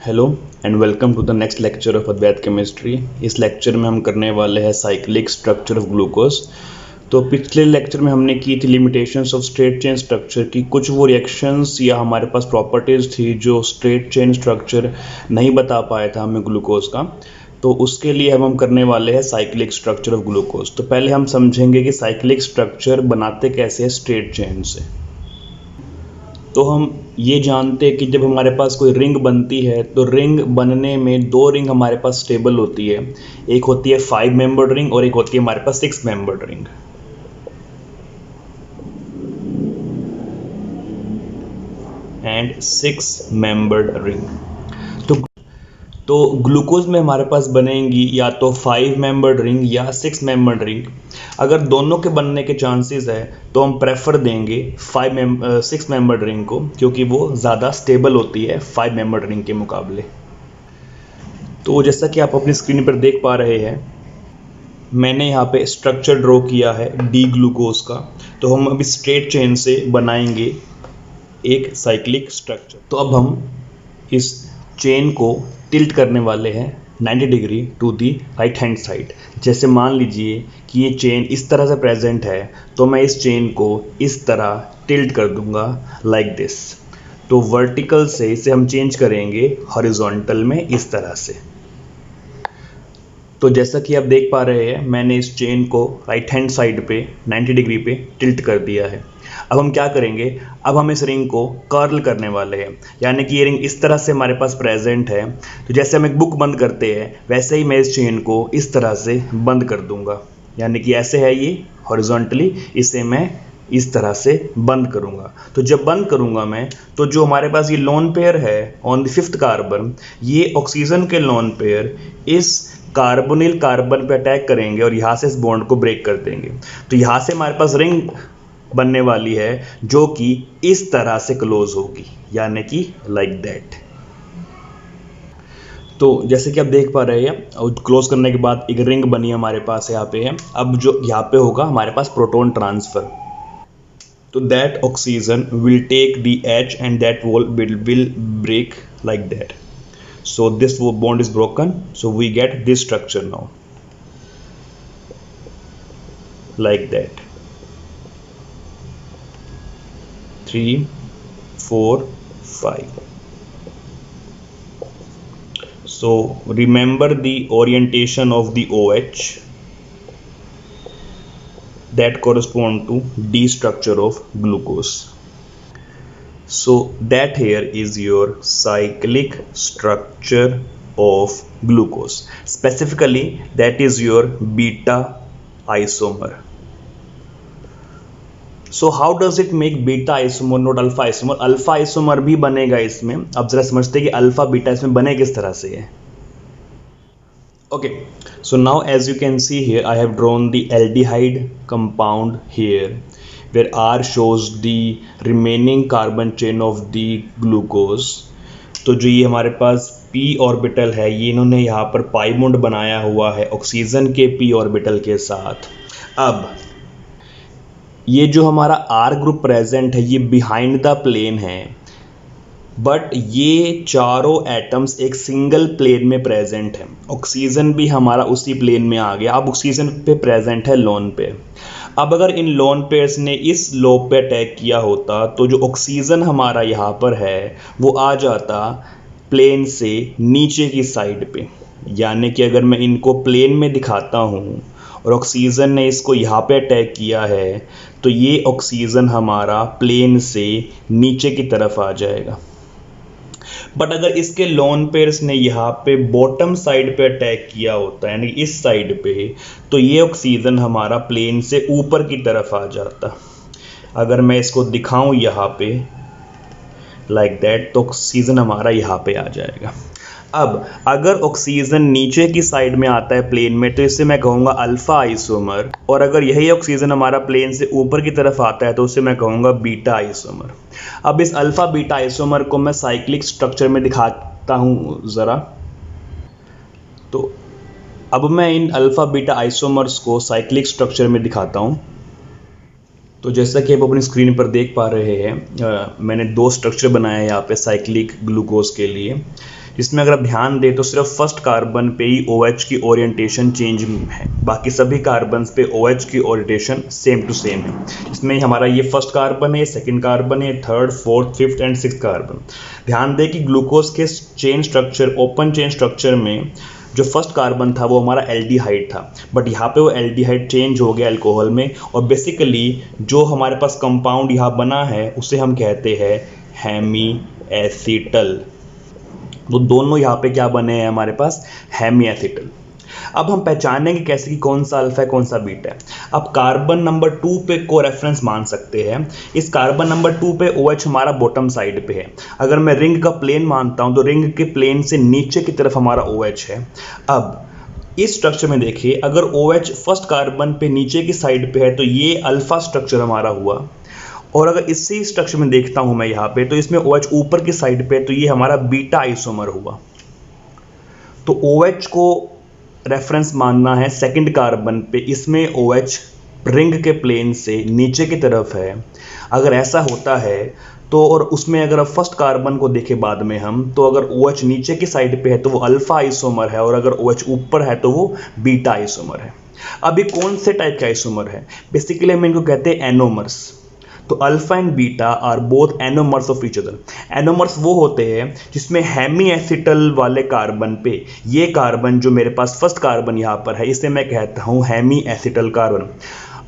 Hello and welcome to the next lecture of Advait chemistry. इस lecture में हम करने वाले हैं साइक्लिक स्ट्रक्चर ऑफ ग्लूकोज। तो पिछले लेक्चर में हमने की थी limitations of straight chain structure की, कुछ वो रिएक्शंस या हमारे पास प्रॉपर्टीज़ थी जो स्ट्रेट चेन स्ट्रक्चर नहीं बता पाया था हमें ग्लूकोज का। तो उसके लिए हम करने वाले हैं साइक्लिक स्ट्रक्चर ऑफ ग्लूकोज। तो पहले हम समझेंगे कि साइक्लिक स्ट्रक्चर बनाते कैसे हैं स्ट्रेट चेन से। तो हम ये जानते हैं कि जब हमारे पास कोई रिंग बनती है तो रिंग बनने में दो रिंग हमारे पास स्टेबल होती है। एक होती है 5 मेंबर्ड रिंग और एक होती है हमारे पास 6 membered ring. And 6 membered ring. तो ग्लूकोज में हमारे पास बनेंगी या तो 5 मेंबर्ड रिंग या 6 मेंबर्ड रिंग। अगर दोनों के बनने के चांसेस है तो हम प्रेफर देंगे 6 मेंबर्ड रिंग को, क्योंकि वो ज़्यादा स्टेबल होती है 5 मेंबर्ड रिंग के मुकाबले। तो जैसा कि आप अपनी स्क्रीन पर देख पा रहे हैं, मैंने यहाँ पे स्ट्रक्चर ड्रॉ किया है डी ग्लूकोज का। तो हम अभी स्ट्रेट चेन से बनाएंगे एक साइक्लिक स्ट्रक्चर। तो अब हम इस चेन को टिल्ट करने वाले हैं 90 degree to the right hand side. जैसे मान लीजिए कि ये चेन इस तरह से प्रेजेंट है, तो मैं इस चेन को इस तरह टिल्ट कर दूंगा लाइक दिस। तो वर्टिकल से इसे हम चेंज करेंगे हॉरिजॉन्टल में इस तरह से। तो जैसा कि आप देख पा रहे हैं, मैंने इस चेन को राइट हैंड साइड पे 90 डिग्री पे टिल्ट कर दिया है। अब हम क्या करेंगे, अब हम इस रिंग को कर्ल करने वाले हैं, यानी कि ये रिंग इस तरह से हमारे पास प्रेजेंट है। तो जैसे हम एक बुक बंद करते हैं वैसे ही मैं इस चेन को इस तरह से बंद कर दूंगा, यानी कि ऐसे है ये हॉरिजॉन्टली, इसे मैं इस तरह से बंद करूंगा। तो जब बंद करूंगा मैं, तो जो हमारे पास ये लोन पेयर है ऑन द 5th कार्बन, ये ऑक्सीजन के लोन पेयर इस कार्बोनिल कार्बन पे अटैक करेंगे और यहाँ से इस बॉन्ड को ब्रेक कर देंगे। तो यहाँ से हमारे पास रिंग बनने वाली है जो कि इस तरह से क्लोज होगी, यानी कि लाइक दैट। तो जैसे कि आप देख पा रहे हैं, क्लोज करने के बाद एक रिंग बनी हमारे पास यहाँ पे है। अब जो यहाँ पे होगा हमारे पास प्रोटॉन ट्रांसफर, तो that oxygen will take the H and that wall will break like that. So this bond is broken, so we get this structure now like that. 3 4 5. So remember the orientation of the OH that correspond to D structure of glucose. So that here is your cyclic structure of glucose. Specifically, that is your beta isomer. So how does it make beta isomer, not alpha isomer? Alpha isomer भी बनेगा इसमें। अब जरा समझते हैं कि alpha beta इसमें बने किस तरह से है। Okay, so now as you can see here, I have drawn the aldehyde compound here, where R shows the remaining carbon chain of the glucose. तो जो ये हमारे पास p ऑर्बिटल है, ये इन्होंने यहाँ पर पाई बॉन्ड बनाया हुआ है ऑक्सीजन के p ऑर्बिटल के साथ। अब ये जो हमारा R ग्रुप प्रेजेंट है, ये बिहाइंड द प्लेन है, बट ये चारों एटम्स एक सिंगल प्लेन में प्रेजेंट है। ऑक्सीजन भी हमारा उसी प्लेन में आ गया। अब ऑक्सीजन पे प्रेजेंट है लोन पे। अब अगर इन लोन पेयर्स ने इस लोब पे अटैक किया होता, तो जो ऑक्सीजन हमारा यहाँ पर है वो आ जाता प्लेन से नीचे की साइड पे। यानी कि अगर मैं इनको प्लेन में दिखाता हूँ और ऑक्सीजन ने इसको यहाँ पे अटैक किया है, तो ये ऑक्सीजन हमारा प्लेन से नीचे की तरफ आ जाएगा। बट अगर इसके लोन पेयर्स ने यहाँ पे बॉटम साइड पे अटैक किया होता है, यानी इस साइड पे, तो ये ऑक्सीजन हमारा प्लेन से ऊपर की तरफ आ जाता। अगर मैं इसको दिखाऊं यहाँ पे लाइक दैट, तो ऑक्सीजन हमारा यहाँ पे आ जाएगा। अब अगर ऑक्सीजन नीचे की साइड में आता है प्लेन में, तो इसे मैं कहूँगा अल्फा आइसोमर। और अगर यही ऑक्सीजन हमारा प्लेन से ऊपर की तरफ आता है तो उसे मैं कहूँगा बीटा आइसोमर। अब इस अल्फा बीटा आइसोमर को मैं साइक्लिक स्ट्रक्चर में दिखाता हूँ ज़रा। तो अब मैं इन अल्फा बीटा आइसोमर्स को साइक्लिक स्ट्रक्चर में दिखाता हूँ। तो जैसा कि आप अपनी स्क्रीन पर देख पा रहे हैं, मैंने दो स्ट्रक्चर बनाए हैं यहाँ पे साइक्लिक ग्लूकोज के लिए। जिसमें अगर आप ध्यान दें तो सिर्फ फर्स्ट कार्बन पे ही OH की ओरिएंटेशन चेंज है, बाकी सभी कार्बन्स पे OH की ओरिएंटेशन सेम टू सेम है। इसमें हमारा ये फर्स्ट कार्बन है, सेकंड कार्बन है, third, fourth, fifth and sixth carbon. ध्यान दें कि ग्लूकोज के chain structure, open chain structure में जो फर्स्ट कार्बन था वो हमारा एल्डिहाइड था, बट यहाँ पे वो एल्डिहाइड चेंज हो गया अल्कोहल में, और बेसिकली जो हमारे पास कंपाउंड यहाँ बना है उसे हम कहते हैं हेमी एसिटल। तो दोनों यहाँ पे क्या बने हैं हमारे पास, हेमी एसिटल। अब हम पहचानेंगे कैसे कि कौन सा अल्फा है कौन सा बीटा है। अब कार्बन नंबर 2 पे को रेफरेंस मान सकते हैं। इस कार्बन नंबर 2 पे OH हमारा बॉटम साइड पे है। अगर मैं रिंग का प्लेन मानता हूं तो रिंग के प्लेन से नीचे की तरफ हमारा OH है। अब इस स्ट्रक्चर में देखिए, अगर OH फर्स्ट कार्बन पे नीचे की साइड पे है तो ये अल्फा स्ट्रक्चर हमारा हुआ, और अगर इसी स्ट्रक्चर में देखता हूं मैं यहाँ पे तो इसमें OH ऊपर की साइड पे, तो ये हमारा बीटा आइसोमर हुआ। तो OH को रेफरेंस मानना है सेकंड कार्बन पे, इसमें OH रिंग के प्लेन से नीचे की तरफ है। अगर ऐसा होता है तो, और उसमें अगर अब फर्स्ट कार्बन को देखें बाद में हम, तो अगर OH नीचे की साइड पे है तो वो अल्फा आइसोमर है, और अगर OH ऊपर है तो वो बीटा आइसोमर है। अब ये कौन से टाइप का आइसोमर है, बेसिकली हम इनको कहते हैं एनोमर्स। तो alpha and beta are both anomers of each other. Anomers वो होते हैं जिसमें हेमी एसिटल वाले कार्बन पे, ये कार्बन जो मेरे पास फर्स्ट कार्बन यहाँ पर है इसे मैं कहता हूँ हेमी एसिटल कार्बन।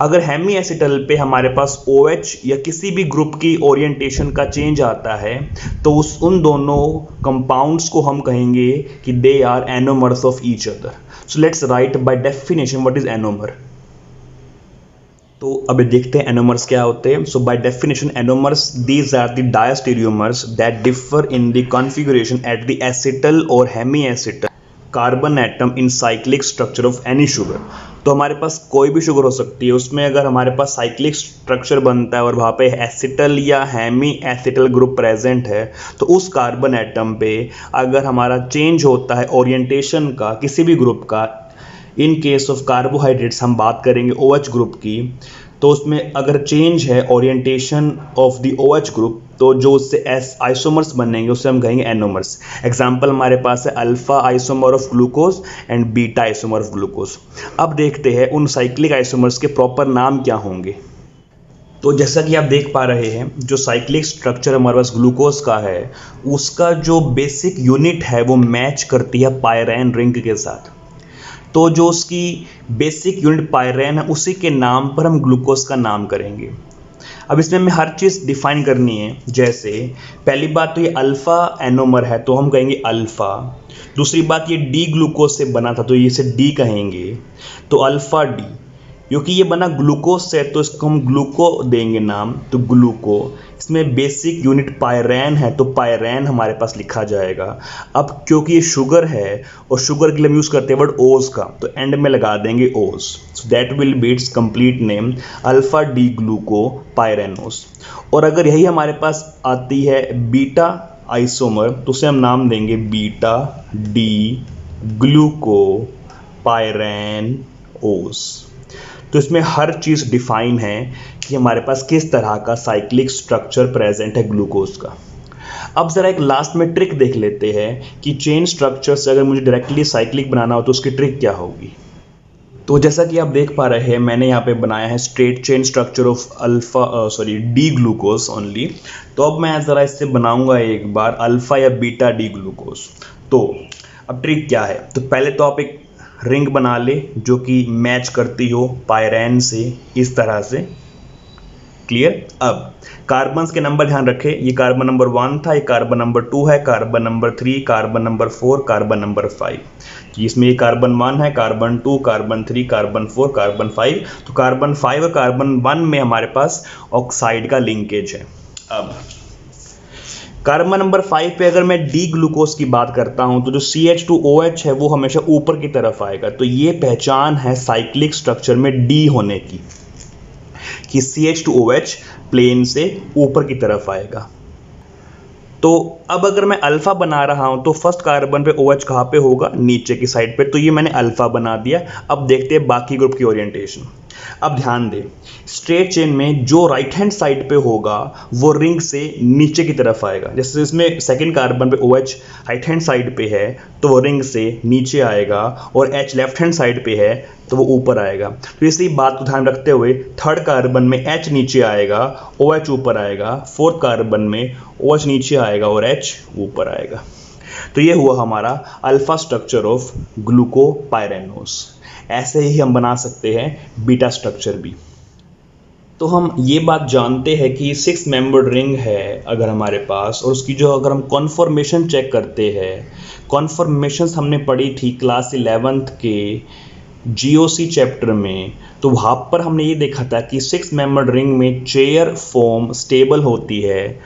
अगर हेमी एसिटल पे हमारे पास OH या किसी भी ग्रुप की ओरिएंटेशन का चेंज आता है तो उन दोनों कंपाउंड्स को हम कहेंगे कि they are anomers of each other. So let's write by definition what is anomer. तो अब देखते हैं एनोमर्स क्या होते हैं। So by definition anomers these are the diastereomers that differ in the configuration at the acetal or hemiacetal carbon atom in cyclic structure of any sugar. तो हमारे पास कोई भी शुगर हो सकती है, उसमें अगर हमारे पास साइक्लिक स्ट्रक्चर बनता है और वहाँ पे एसिटल या हेमी एसिटल ग्रुप प्रेजेंट है, तो उस कार्बन एटम पे अगर हमारा चेंज होता है ओरिएंटेशन का किसी भी ग्रुप का, इन केस ऑफ कार्बोहाइड्रेट्स हम बात करेंगे OH ग्रुप की, तो उसमें अगर चेंज है orientation of the OH group तो जो उससे आइसोमर्स बनेंगे उसे हम कहेंगे एनोमर्स। एग्जाम्पल हमारे पास है alpha isomer of glucose and beta isomer of glucose. अब देखते हैं उन साइक्लिक आइसोमर्स के प्रॉपर नाम क्या होंगे। तो जैसा कि आप देख पा रहे हैं, जो साइक्लिक स्ट्रक्चर हमारे पास ग्लूकोज का है उसका जो बेसिक यूनिट है वो मैच करती है पायरेन रिंग के साथ। तो जो उसकी बेसिक यूनिट पायरेन है उसी के नाम पर हम ग्लूकोज का नाम करेंगे। अब इसमें हमें हर चीज़ डिफाइन करनी है। जैसे पहली बात तो ये अल्फ़ा एनोमर है तो हम कहेंगे अल्फ़ा। दूसरी बात ये डी ग्लूकोज से बना था तो ये इसे डी कहेंगे, तो अल्फ़ा डी। क्योंकि ये बना ग्लूकोज से तो इसको हम ग्लूको देंगे नाम, तो ग्लूको। इसमें बेसिक यूनिट पायरेन है तो पायरेन हमारे पास लिखा जाएगा। अब क्योंकि ये शुगर है और शुगर के लिए हम यूज़ करते हैं वर्ड ओज का, तो एंड में लगा देंगे ओज। So that will be its complete name alpha D glucopyranose. और अगर यही हमारे पास आती है बीटा आइसोमर तो उसे हम नाम देंगे बीटा डी ग्लूको पायरेनोस। तो इसमें हर चीज़ डिफाइन है कि हमारे पास किस तरह का साइक्लिक स्ट्रक्चर प्रेजेंट है ग्लूकोज का। अब ज़रा एक लास्ट में ट्रिक देख लेते हैं कि चेन स्ट्रक्चर से अगर मुझे डायरेक्टली साइक्लिक बनाना हो तो उसकी ट्रिक क्या होगी। तो जैसा कि आप देख पा रहे हैं मैंने यहाँ पे बनाया है straight chain structure of D glucose only. तो अब मैं ज़रा इससे बनाऊंगा एक बार अल्फ़ा या बीटा डी ग्लूकोज। तो अब ट्रिक क्या है, तो पहले तो आप एक रिंग बना ले जो कि मैच करती हो पायरेन से इस तरह से। क्लियर। अब कार्बन्स के नंबर ध्यान रखें, ये कार्बन नंबर 1 था, ये कार्बन नंबर 2 है, carbon number 3, carbon number 4, carbon number 5। इसमें ये कार्बन 1 है, कार्बन 2, कार्बन 3, कार्बन 4, कार्बन 5। तो कार्बन 5 और कार्बन 1 में हमारे पास ऑक्साइड का लिंकेज है। अब कार्बन नंबर 5 पे अगर मैं डी ग्लूकोज की बात करता हूं तो जो CH2OH है वो हमेशा ऊपर की तरफ आएगा। तो ये पहचान है साइक्लिक स्ट्रक्चर में डी होने की कि CH2OH प्लेन से ऊपर की तरफ आएगा। तो अब अगर मैं अल्फ़ा बना रहा हूं तो फर्स्ट कार्बन पे OH कहाँ पे होगा, नीचे की साइड पे। तो ये मैंने अल्फ़ा बना दिया। अब देखते हैं बाकी ग्रुप की ओरिएंटेशन। अब ध्यान दें, स्ट्रेट चेन में जो राइट हैंड साइड पे होगा वो रिंग से नीचे की तरफ आएगा। जैसे इसमें सेकंड कार्बन पे OH राइट हैंड साइड पे है तो वो रिंग से नीचे आएगा, और H लेफ्ट हैंड साइड पे है तो वो ऊपर आएगा। तो इसी बात को ध्यान रखते हुए थर्ड कार्बन में H नीचे आएगा, OH ऊपर आएगा, फोर्थ कार्बन में OH नीचे आएगा और H ऊपर आएगा। तो ये हुआ हमारा अल्फा स्ट्रक्चर ऑफ ग्लूकोपाइरेनोस। ऐसे ही हम बना सकते हैं बीटा स्ट्रक्चर भी। तो हम ये बात जानते हैं कि 6 मेंबर्ड रिंग है अगर हमारे पास, और उसकी जो अगर हम कॉन्फॉर्मेशन चेक करते हैं, कॉन्फॉर्मेशंस हमने पढ़ी थी क्लास 11th के GOC चैप्टर में, तो वहाँ पर हमने ये देखा था कि 6 मेंबर्ड रिंग में चेयर फॉर्म स्टेबल होती है।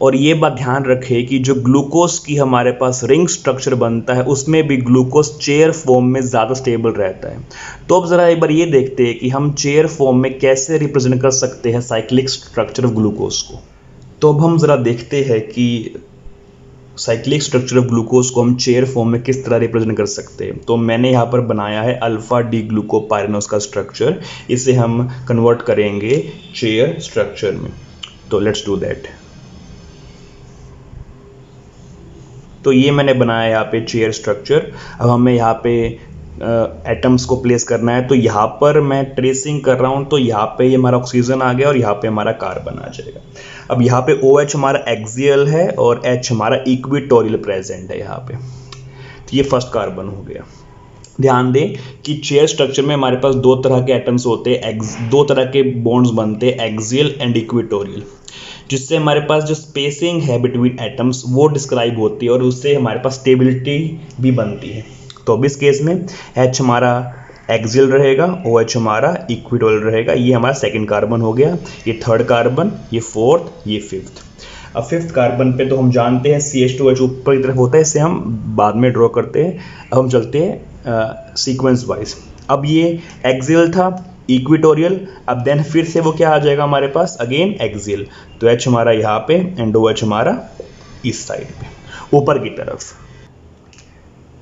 और ये बात ध्यान रखें कि जो ग्लूकोज की हमारे पास रिंग स्ट्रक्चर बनता है उसमें भी ग्लूकोज चेयर फॉर्म में ज़्यादा स्टेबल रहता है। तो अब ज़रा एक बार ये देखते हैं कि हम चेयर फॉर्म में कैसे रिप्रेजेंट कर सकते हैं साइक्लिक स्ट्रक्चर ऑफ ग्लूकोज को। तो अब हम ज़रा देखते हैं कि साइक्लिक स्ट्रक्चर ऑफ ग्लूकोज को हम चेयर फॉर्म में किस तरह रिप्रेजेंट कर सकते हैं। तो मैंने यहाँ पर बनाया है अल्फा डी ग्लूकोपाइरेनोस का स्ट्रक्चर, इसे हम कन्वर्ट करेंगे चेयर स्ट्रक्चर में। तो लेट्स डू दैट। तो ये मैंने बनाया यहाँ पे चेयर स्ट्रक्चर। अब हमें यहाँ पे एटम्स को प्लेस करना है। तो यहाँ पर मैं ट्रेसिंग कर रहा हूँ, तो यहाँ पे ये हमारा ऑक्सीजन आ गया और यहाँ पे हमारा कार्बन आ जाएगा। अब यहाँ पे OH हमारा एक्सियल है और H हमारा इक्वेटोरियल प्रेजेंट है यहाँ पे। तो ये फर्स्ट कार्बन हो गया। ध्यान दें कि चेयर स्ट्रक्चर में हमारे पास दो तरह के एटम्स होते हैं, दो तरह के बॉन्ड्स बनते हैं, एक्सियल एंड इक्वेटोरियल, जिससे हमारे पास जो स्पेसिंग है बिटवीन एटम्स वो डिस्क्राइब होती है और उससे हमारे पास स्टेबिलिटी भी बनती है। तो अब इस केस में H हमारा एक्सियल रहेगा, OH हमारा इक्वेटोरियल रहेगा। ये हमारा सेकंड कार्बन हो गया, ये थर्ड कार्बन, ये फोर्थ, ये फिफ्थ। अब फिफ्थ कार्बन पे तो हम जानते हैं CH2H ऊपर की तरफ होता है, इसे हम बाद में ड्रॉ करते हैं। अब हम चलते हैं सीक्वेंस वाइज। अब ये एक्सियल था, इक्वेटोरियल, अब देन फिर से वो क्या आ जाएगा हमारे पास, अगेन एक्सियल। तो H हमारा यहाँ पे एंड OH हमारा इस साइड पे ऊपर की तरफ।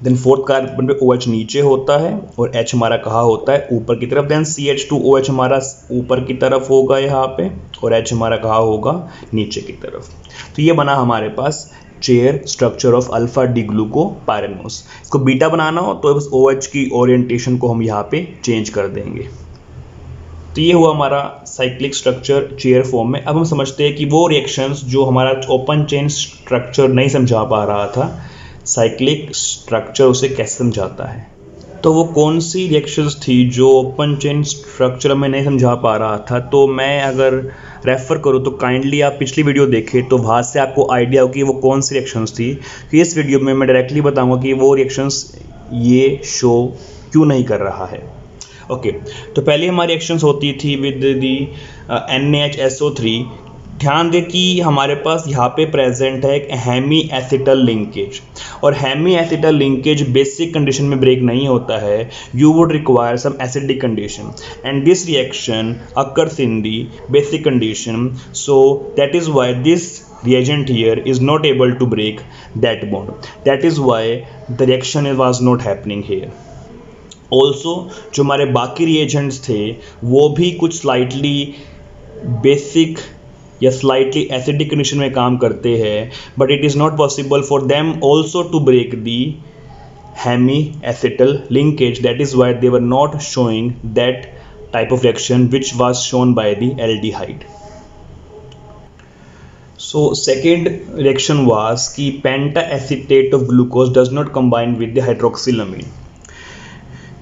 देन फोर्थ कार्बन पे OH नीचे होता है और H हमारा कहाँ होता है, ऊपर की तरफ। देन CH2OH हमारा ऊपर की तरफ होगा यहाँ पे और H हमारा कहाँ होगा, नीचे की तरफ। तो ये बना हमारे पास chair structure of alpha D glucopyranose. इसको बीटा बनाना हो तो बस OH की ओरिएंटेशन को हम यहाँ पे चेंज कर देंगे। तो ये हुआ हमारा साइक्लिक स्ट्रक्चर चेयर फॉर्म में। अब हम समझते हैं कि वो रिएक्शंस जो हमारा ओपन चेन स्ट्रक्चर नहीं समझा पा रहा था, साइक्लिक स्ट्रक्चर उसे कैसे समझाता है। तो वो कौन सी रिएक्शंस थी जो ओपन चेन स्ट्रक्चर में नहीं समझा पा रहा था। तो मैं अगर रेफ़र करूँ तो काइंडली आप पिछली वीडियो देखें, तो वहाँ से आपको आइडिया हो कि वो कौन सी रिएक्शंस थी। कि इस वीडियो में मैं डायरेक्टली बताऊँगा कि वो रिएक्शंस ये शो क्यों नहीं कर रहा है। ओके, तो पहले हमारी रिएक्शंस होती थी विद दी NaHSO3। ध्यान दें कि हमारे पास यहाँ पे प्रेजेंट है एक हेमी एसिटल लिंकेज, और hemiacetal linkage basic condition में ब्रेक नहीं होता है। You would require some acidic condition and this reaction occurs in the basic condition, so that is why this reagent here is not able to break that bond. That is why the reaction was not happening here. Also जो हमारे बाकी reagents थे वो भी कुछ slightly basic या slightly acidic condition में काम करते हैं, but it is not possible for them also to break the hemiacetal linkage. That is why they were not showing that type of reaction which was shown by the aldehyde. So second reaction was कि pentacetate of glucose does not combine with the hydroxylamine,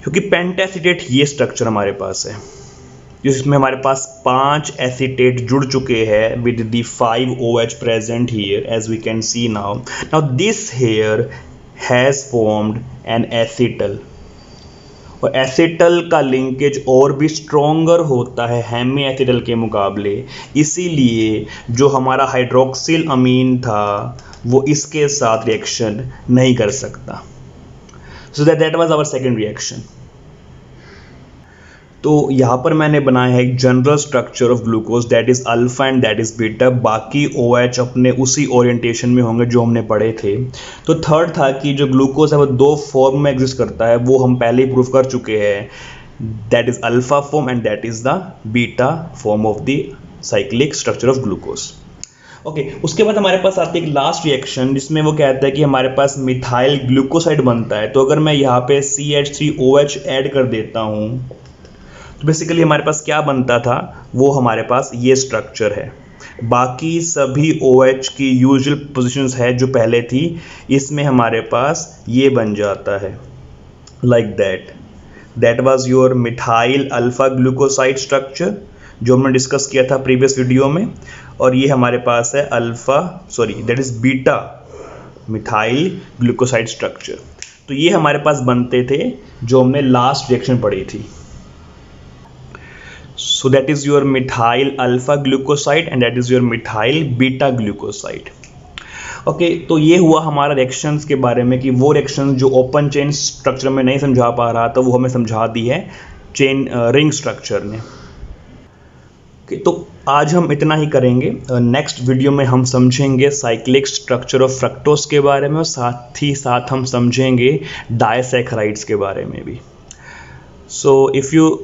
क्योंकि पेंटाएसीटेट ये structure हमारे पास है जिसमें हमारे पास 5 acetate जुड़ चुके हैं with the 5 OH present here as we can see now. Now this here has formed an acetal, और एसिटल का लिंकेज और भी स्ट्रॉन्गर होता है हेमी एसिटल के मुकाबले, इसीलिए जो हमारा हाइड्रोक्सिल अमीन था वो इसके साथ रिएक्शन नहीं कर सकता। So that was our second reaction. तो यहाँ पर मैंने बनाया है एक general structure of glucose, that is alpha and that is beta. बाकी OH अपने उसी ओरिएंटेशन में होंगे जो हमने पढ़े थे। तो थर्ड था कि जो ग्लूकोज है वो 2 फॉर्म में एग्जिस्ट करता है, वो हम पहले ही प्रूव कर चुके हैं। that is alpha form and that is the beta form of the cyclic structure of glucose. Okay उसके बाद हमारे पास आती है एक लास्ट रिएक्शन जिसमें वो कहता है कि हमारे पास मिथाइल ग्लूकोसाइड बनता है. तो अगर मैं यहाँ पे CH3OH ऐड कर देता हूँ तो बेसिकली हमारे पास क्या बनता था, वो हमारे पास ये स्ट्रक्चर है. बाकी सभी OH की यूजुअल पोजीशंस है जो पहले थी, इसमें हमारे पास ये बन जाता है like that was your methyl alpha glucoside structure जो हमने डिस्कस किया था प्रीवियस वीडियो में. और ये हमारे पास है that is beta methyl glucoside structure. तो ये हमारे पास बनते थे जो हमने लास्ट रिएक्शन पढ़ी थी. So that is your methyl alpha glucoside and that is your methyl beta glucoside. Okay तो ये हुआ हमारा रिएक्शंस के बारे में कि वो रिएक्शंस जो ओपन चेन स्ट्रक्चर में नहीं समझा पा रहा था वो हमें समझा दी है चेन रिंग स्ट्रक्चर ने. तो आज हम इतना ही करेंगे. नेक्स्ट वीडियो में हम समझेंगे साइक्लिक स्ट्रक्चर ऑफ फ्रक्टोज के बारे में और साथ ही साथ हम समझेंगे डायसैकेराइड्स के बारे में भी. So if you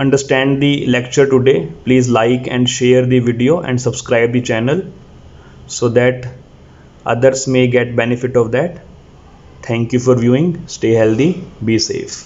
understand the lecture today, please like and share the video and subscribe the channel so that others may get benefit of that. Thank you for viewing. Stay healthy, be safe.